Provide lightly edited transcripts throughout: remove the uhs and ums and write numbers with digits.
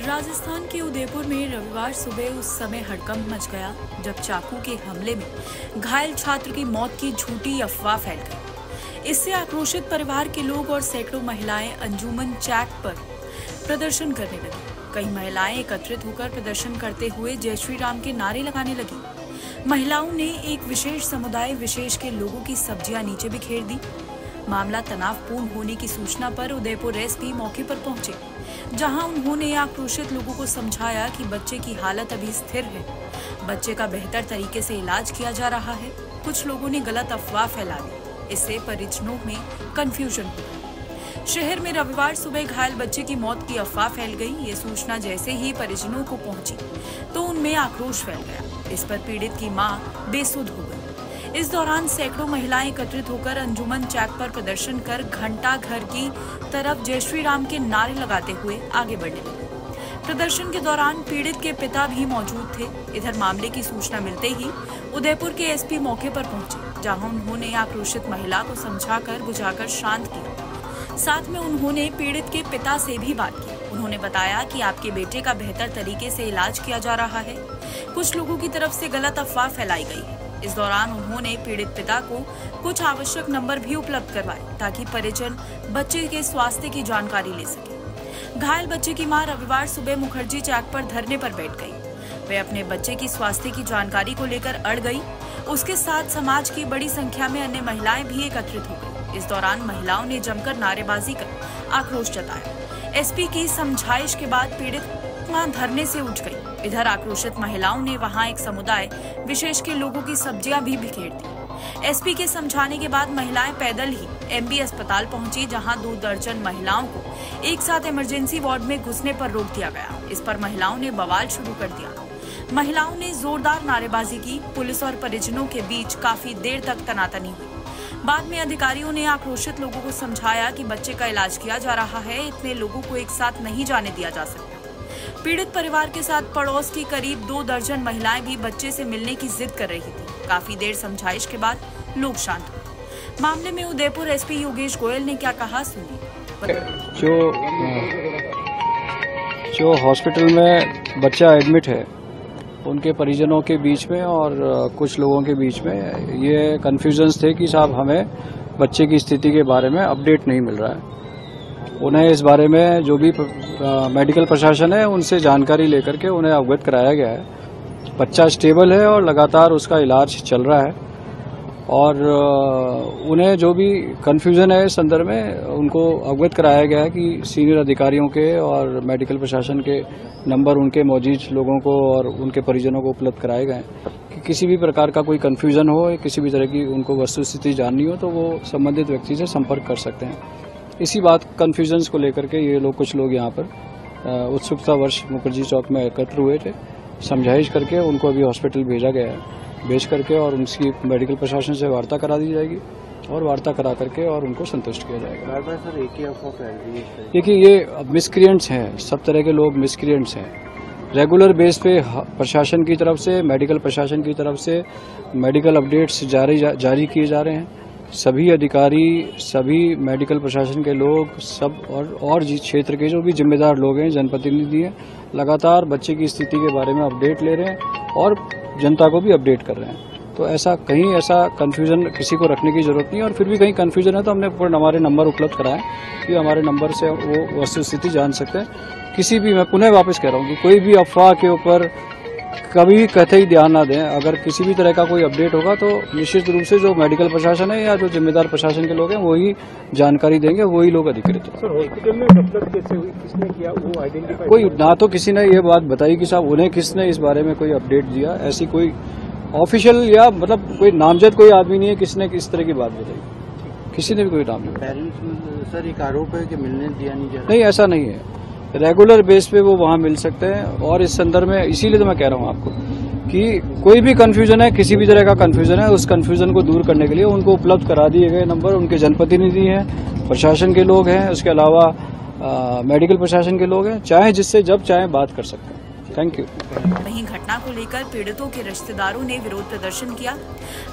राजस्थान के उदयपुर में रविवार सुबह उस समय हड़कंप मच गया जब चाकू के हमले में घायल छात्र की मौत की झूठी अफवाह फैल गई। इससे आक्रोशित परिवार के लोग और सैकड़ों महिलाएं अंजुमन चौक पर प्रदर्शन करने लगी। कई महिलाएं एकत्रित होकर प्रदर्शन करते हुए जय श्री राम के नारे लगाने लगी। महिलाओं ने एक विशेष समुदाय विशेष के लोगों की सब्जियां नीचे बिखेर दी। मामला तनावपूर्ण होने की सूचना पर उदयपुर एसपी मौके पर पहुंचे, जहां उन्होंने आक्रोशित लोगों को समझाया कि बच्चे की हालत अभी स्थिर है, बच्चे का बेहतर तरीके से इलाज किया जा रहा है। कुछ लोगों ने गलत अफवाह फैला दी, इससे परिजनों में कंफ्यूजन हुआ। शहर में रविवार सुबह घायल बच्चे की मौत की अफवाह फैल गई। ये सूचना जैसे ही परिजनों को पहुंची तो उनमें आक्रोश फैल गया। इस पर पीड़ित की मां बेसुध हो गई। इस दौरान सैकड़ों महिलाएं एकत्रित होकर अंजुमन चौक पर प्रदर्शन कर घंटा घर की तरफ जय श्री राम के नारे लगाते हुए आगे बढ़ने लगे। प्रदर्शन के दौरान पीड़ित के पिता भी मौजूद थे। इधर मामले की सूचना मिलते ही उदयपुर के एसपी मौके पर पहुंचे, जहां उन्होंने आक्रोशित महिला को समझाकर बुझाकर शांत किया। साथ में उन्होंने पीड़ित के पिता से भी बात की। उन्होंने बताया कि आपके बेटे का बेहतर तरीके से इलाज किया जा रहा है। कुछ लोगों की तरफ से गलत अफवाह फैलाई गई है। इस दौरान उन्होंने पीड़ित पिता को कुछ आवश्यक नंबर भी उपलब्ध करवाए ताकि परिजन बच्चे के स्वास्थ्य की जानकारी ले सके। घायल बच्चे की मां रविवार सुबह मुखर्जी चौक पर धरने पर बैठ गई। वे अपने बच्चे की स्वास्थ्य की जानकारी को लेकर अड़ गई। उसके साथ समाज की बड़ी संख्या में अन्य महिलाएं भी एकत्रित हो गई। इस दौरान महिलाओं ने जमकर नारेबाजी कर आक्रोश जताया। एसपी की समझाइश के बाद पीड़ित धरने से उठ गई। इधर आक्रोशित महिलाओं ने वहां एक समुदाय विशेष के लोगों की सब्जियां भी बिखेर दी। एसपी के समझाने के बाद महिलाएं पैदल ही एमबी अस्पताल पहुंची, जहां 2 दर्जन महिलाओं को एक साथ इमरजेंसी वार्ड में घुसने पर रोक दिया गया। इस पर महिलाओं ने बवाल शुरू कर दिया। महिलाओं ने जोरदार नारेबाजी की। पुलिस और परिजनों के बीच काफी देर तक तनातनी हुई। बाद में अधिकारियों ने आक्रोशित लोगों को समझाया कि बच्चे का इलाज किया जा रहा है, इतने लोगों को एक साथ नहीं जाने दिया जा सकता। पीड़ित परिवार के साथ पड़ोस की करीब 2 दर्जन महिलाएं भी बच्चे से मिलने की जिद कर रही थी। काफी देर समझाइश के बाद लोग शांत हुए। मामले में उदयपुर एसपी योगेश गोयल ने क्या कहा, सुनिए। जो हॉस्पिटल में बच्चा एडमिट है, उनके परिजनों के बीच में और कुछ लोगों के बीच में ये कन्फ्यूजन्स थे कि साहब हमें बच्चे की स्थिति के बारे में अपडेट नहीं मिल रहा है। उन्हें इस बारे में जो भी मेडिकल प्रशासन है उनसे जानकारी लेकर के उन्हें अवगत कराया गया है। बच्चा स्टेबल है और लगातार उसका इलाज चल रहा है और उन्हें जो भी कन्फ्यूजन है इस संदर्भ में उनको अवगत कराया गया है कि सीनियर अधिकारियों के और मेडिकल प्रशासन के नंबर उनके मौजूद लोगों को और उनके परिजनों को उपलब्ध कराए गए हैं कि किसी भी प्रकार का कोई कन्फ्यूजन हो या किसी भी तरह की उनको वस्तुस्थिति जाननी हो तो वो संबंधित व्यक्ति से संपर्क कर सकते हैं। इसी बात कन्फ्यूजन्स को लेकर के ये लोग कुछ लोग यहाँ पर उत्सुकतावश मुखर्जी चौक में एकत्र हुए थे। समझाइश करके उनको अभी हॉस्पिटल भेजा गया है। भेज करके और उनकी मेडिकल प्रशासन से वार्ता करा दी जाएगी और वार्ता करा करके और उनको संतुष्ट किया जाएगा। बार-बार सर एक ही अफवाह फैल रही है। देखिए, ये मिसक्रिएंट्स हैं, सब तरह के लोग मिसक्रिएंट्स हैं। रेगुलर बेस पे प्रशासन की तरफ से, मेडिकल प्रशासन की तरफ से मेडिकल अपडेट्स जारी किए जा रहे हैं। सभी अधिकारी, सभी मेडिकल प्रशासन के लोग सब और क्षेत्र के जो भी जिम्मेदार लोग हैं, जनप्रतिनिधि हैं, लगातार बच्चे की स्थिति के बारे में अपडेट ले रहे हैं और जनता को भी अपडेट कर रहे हैं। तो ऐसा कन्फ्यूजन किसी को रखने की जरूरत नहीं है। और फिर भी कहीं कन्फ्यूजन है तो हमने हमारे नंबर उपलब्ध कराए कि हमारे नंबर से वो वस्तुस्थिति जान सकते हैं। किसी भी, मैं पुनः वापस कह रहा हूँ कि कोई भी अफवाह के ऊपर कभी कतई ध्यान ना दें। अगर किसी भी तरह का कोई अपडेट होगा तो निश्चित रूप से जो मेडिकल प्रशासन है या जो जिम्मेदार प्रशासन के लोग हैं वही जानकारी देंगे, वही लोग अधिकृत हैं। सर, हॉस्पिटल में गफलत कैसे हुई, किसने किया, वो आइडेंटिफाई कोई ना तो किसी ने ये बात बताई कि साहब उन्हें किसने इस बारे में कोई अपडेट दिया। ऐसी कोई ऑफिशियल या मतलब कोई नामजद कोई आदमी नहीं है किसने किस तरह की बात बताई। किसी ने भी कोई नाम नहीं। पेरेंट्स सर एक आरोप है कि मिलने दिया नहीं जा रहा। नहीं, ऐसा नहीं है। रेगुलर बेस पे वो वहाँ मिल सकते हैं और इस संदर्भ में इसीलिए तो मैं कह रहा हूँ आपको कि कोई भी कन्फ्यूजन है, किसी भी तरह का कन्फ्यूजन है, उस कन्फ्यूजन को दूर करने के लिए उनको उपलब्ध करा दिए गए नंबर, उनके जनप्रतिनिधि हैं, प्रशासन के लोग हैं, उसके अलावा मेडिकल प्रशासन के लोग हैं, चाहे जिससे जब चाहे बात कर सकते हैं। Thank you. वहीं घटना को लेकर पीड़ितों के रिश्तेदारों ने विरोध प्रदर्शन किया।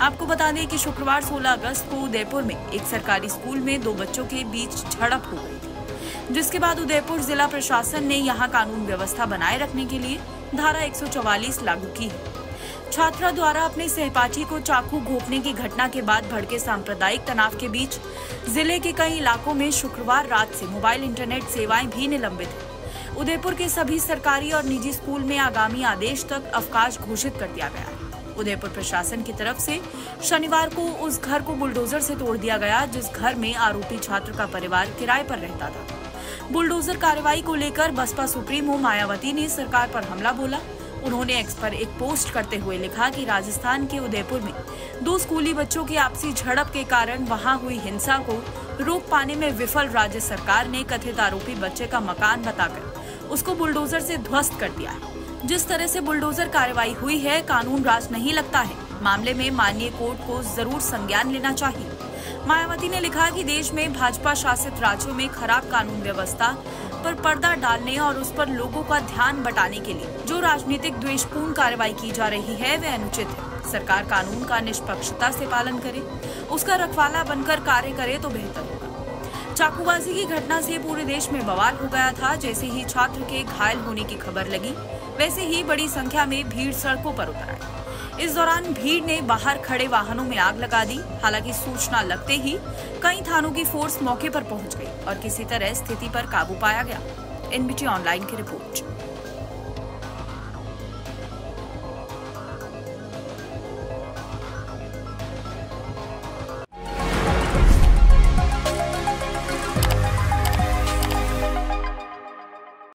आपको बता दें कि शुक्रवार 16 अगस्त को उदयपुर में एक सरकारी स्कूल में 2 बच्चों के बीच झड़प हो गई थी। जिसके बाद उदयपुर जिला प्रशासन ने यहां कानून व्यवस्था बनाए रखने के लिए धारा 144 लागू की है। छात्रा द्वारा अपने सहपाठी को चाकू घोंपने की घटना के बाद भड़के सांप्रदायिक तनाव के बीच जिले के कई इलाकों में शुक्रवार रात से मोबाइल इंटरनेट सेवाएं भी निलंबित हैं। उदयपुर के सभी सरकारी और निजी स्कूल में आगामी आदेश तक अवकाश घोषित कर दिया गया है। उदयपुर प्रशासन की तरफ से शनिवार को उस घर को बुलडोजर से तोड़ दिया गया जिस घर में आरोपी छात्र का परिवार किराए पर रहता था। बुलडोजर कार्रवाई को लेकर बसपा सुप्रीमो मायावती ने सरकार पर हमला बोला। उन्होंने एक्स पर एक पोस्ट करते हुए लिखा कि राजस्थान के उदयपुर में 2 स्कूली बच्चों की आपसी झड़प के कारण वहां हुई हिंसा को रोक पाने में विफल राज्य सरकार ने कथित आरोपी बच्चे का मकान बताकर उसको बुलडोजर से ध्वस्त कर दिया है। जिस तरह से बुलडोजर कार्रवाई हुई है, कानून राज नहीं लगता है। मामले में माननीय कोर्ट को जरूर संज्ञान लेना चाहिए। मायावती ने लिखा कि देश में भाजपा शासित राज्यों में खराब कानून व्यवस्था पर पर्दा डालने और उस पर लोगों का ध्यान बटाने के लिए जो राजनीतिक द्वेषपूर्ण कार्रवाई की जा रही है वह अनुचित है। सरकार कानून का निष्पक्षता से पालन करे, उसका रखवाला बनकर कार्य करे तो बेहतर होगा। चाकूबाजी की घटना से पूरे देश में बवाल हो गया था। जैसे ही छात्र के घायल होने की खबर लगी वैसे ही बड़ी संख्या में भीड़ सड़कों पर उतर आई। इस दौरान भीड़ ने बाहर खड़े वाहनों में आग लगा दी। हालांकि सूचना लगते ही कई थानों की फोर्स मौके पर पहुंच गई और किसी तरह स्थिति पर काबू पाया गया। एनबीटी ऑनलाइन की रिपोर्ट।